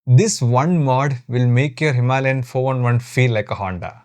This one mod will make your Himalayan 411 feel like a Honda.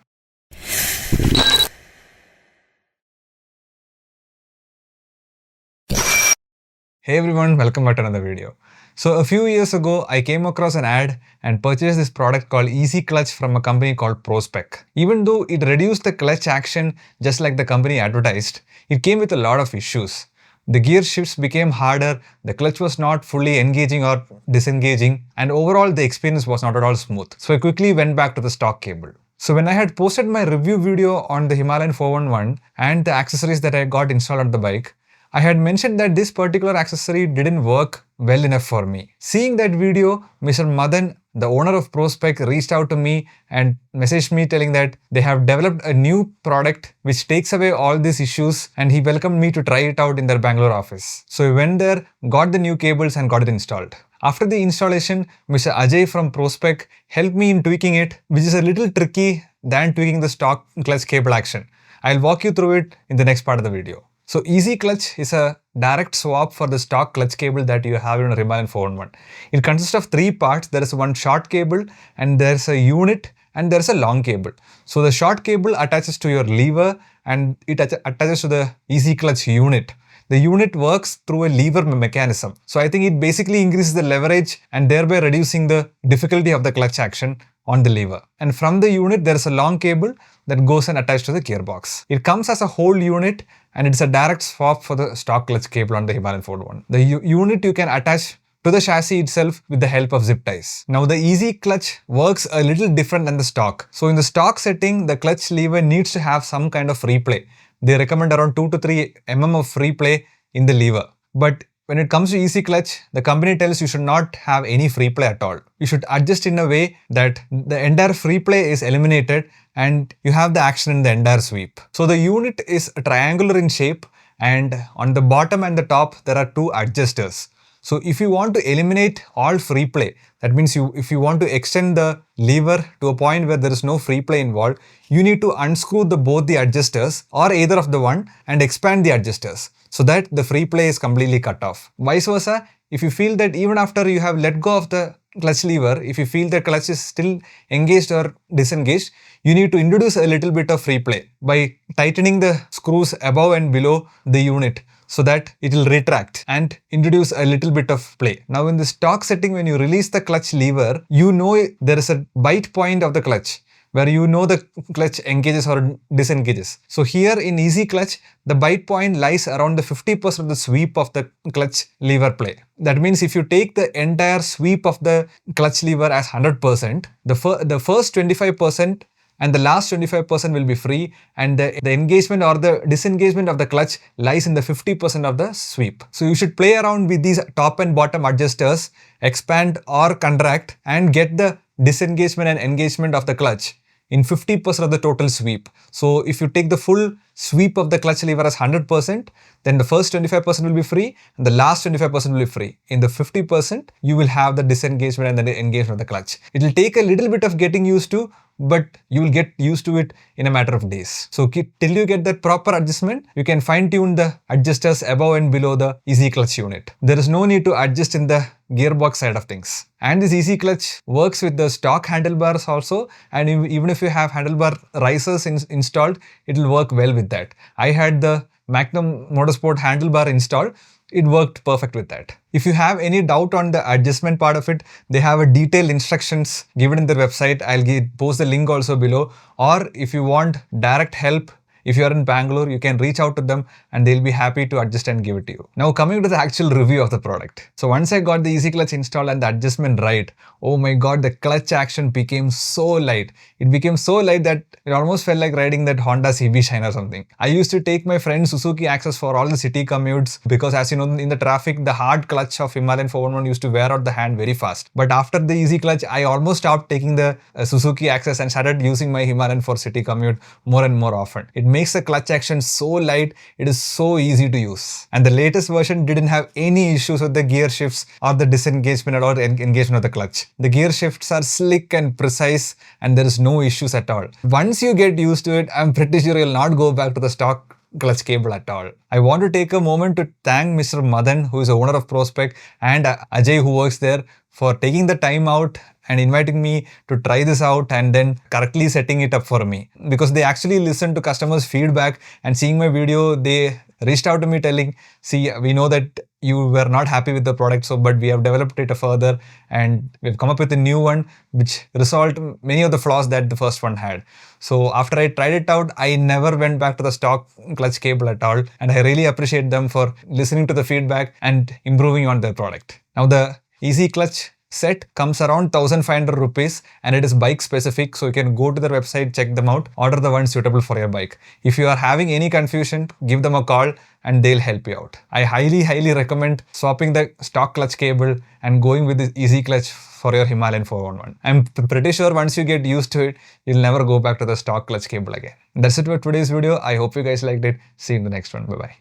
Hey everyone, welcome back to another video. So a few years ago, I came across an ad and purchased this product called Easy Clutch from a company called Pro Spec. Even though it reduced the clutch action just like the company advertised, it came with a lot of issues. The gear shifts became harder, the clutch was not fully engaging or disengaging, and overall the experience was not at all smooth. So I quickly went back to the stock cable. So when I had posted my review video on the Himalayan 411 and the accessories that I got installed on the bike, I had mentioned that this particular accessory didn't work well enough for me. Seeing that video, Mr. Madan, the owner of Pro Spec, reached out to me and messaged me telling that they have developed a new product which takes away all these issues, and he welcomed me to try it out in their Bangalore office. So I went there, got the new cables and got it installed. After the installation, Mr. Ajay from Pro Spec helped me in tweaking it, which is a little tricky than tweaking the stock clutch cable action. I'll walk you through it in the next part of the video. So Easy Clutch is a direct swap for the stock clutch cable that you have in a Himalayan 411. It consists of three parts. There is one short cable and there's a unit and there's a long cable. So the short cable attaches to your lever and it attaches to the Easy Clutch unit. The unit works through a lever mechanism. So I think it basically increases the leverage and thereby reducing the difficulty of the clutch action on the lever. And from the unit, there is a long cable that goes and attached to the gearbox. It comes as a whole unit and it's a direct swap for the stock clutch cable on the Himalayan 411. The unit you can attach to the chassis itself with the help of zip ties. Now the Easy Clutch works a little different than the stock. So in the stock setting, the clutch lever needs to have some kind of free play. They recommend around 2 to 3 mm of free play in the lever. But when it comes to Easy Clutch, the company tells you should not have any free play at all. You should adjust in a way that the entire free play is eliminated and you have the action in the entire sweep. So the unit is triangular in shape and on the bottom and the top there are two adjusters. So if you want to eliminate all free play, that means if you want to extend the lever to a point where there is no free play involved, you need to unscrew both the adjusters or either of the one and expand the adjusters so that the free play is completely cut off. Vice versa, if you feel that even after you have let go of the clutch lever, if you feel the clutch is still engaged or disengaged, you need to introduce a little bit of free play by tightening the screws above and below the unit so that it will retract and introduce a little bit of play. Now in the stock setting, when you release the clutch lever, you know there is a bite point of the clutch where you know the clutch engages or disengages. So here in Easy Clutch, the bite point lies around the 50% of the sweep of the clutch lever play. That means if you take the entire sweep of the clutch lever as 100%, the first 25% and the last 25% will be free, and the engagement or the disengagement of the clutch lies in the 50% of the sweep. So you should play around with these top and bottom adjusters, expand or contract and get the disengagement and engagement of the clutch in 50% of the total sweep. So if you take the full sweep of the clutch lever as 100%, then the first 25% will be free and the last 25% will be free. In the 50%, you will have the disengagement and the engagement of the clutch. It will take a little bit of getting used to, but you will get used to it in a matter of days. So till you get that proper adjustment, you can fine tune the adjusters above and below the Easy Clutch unit. There is no need to adjust in the gearbox side of things. And this Easy Clutch works with the stock handlebars also, and even if you have handlebar risers installed, it will work well with that. I had the Magnum Motorsport handlebar installed. It worked perfect with that. If you have any doubt on the adjustment part of it, they have a detailed instructions given in their website. I'll post the link also below. Or if you want direct help, if you are in Bangalore, you can reach out to them and they'll be happy to adjust and give it to you. Now coming to the actual review of the product. So once I got the Easy Clutch installed and the adjustment right, oh my god, the clutch action became so light. It became so light that it almost felt like riding that Honda CB Shine or something. I used to take my friend Suzuki Access for all the city commutes because, as you know, in the traffic, the hard clutch of Himalayan 411 used to wear out the hand very fast. But after the Easy Clutch, I almost stopped taking the Suzuki Access and started using my Himalayan for city commute more and more often. It makes the clutch action so light, it is so easy to use. And the latest version didn't have any issues with the gear shifts or the disengagement or engagement of the clutch. The gear shifts are slick and precise and there is no issues at all. Once you get used to it, I'm pretty sure you'll not go back to the stock clutch cable at all. I want to take a moment to thank Mr. Madan, who is the owner of Pro Spec, and Ajay, who works there, for taking the time out and inviting me to try this out and then correctly setting it up for me. Because they actually listened to customers' feedback and seeing my video, they reached out to me telling, see, we know that you were not happy with the product, but we have developed it further and we've come up with a new one which resolved many of the flaws that the first one had. So after I tried it out, I never went back to the stock clutch cable at all, and I really appreciate them for listening to the feedback and improving on their product. Now the Easy Clutch set comes around 1500 rupees and it is bike specific, so you can go to their website, check them out, order the one suitable for your bike. If you are having any confusion, give them a call and they'll help you out. I highly recommend swapping the stock clutch cable and going with this Easy Clutch for your Himalayan 411. I'm pretty sure once you get used to it, you'll never go back to the stock clutch cable again. That's it for today's video. I hope you guys liked it. See you in the next one. Bye bye.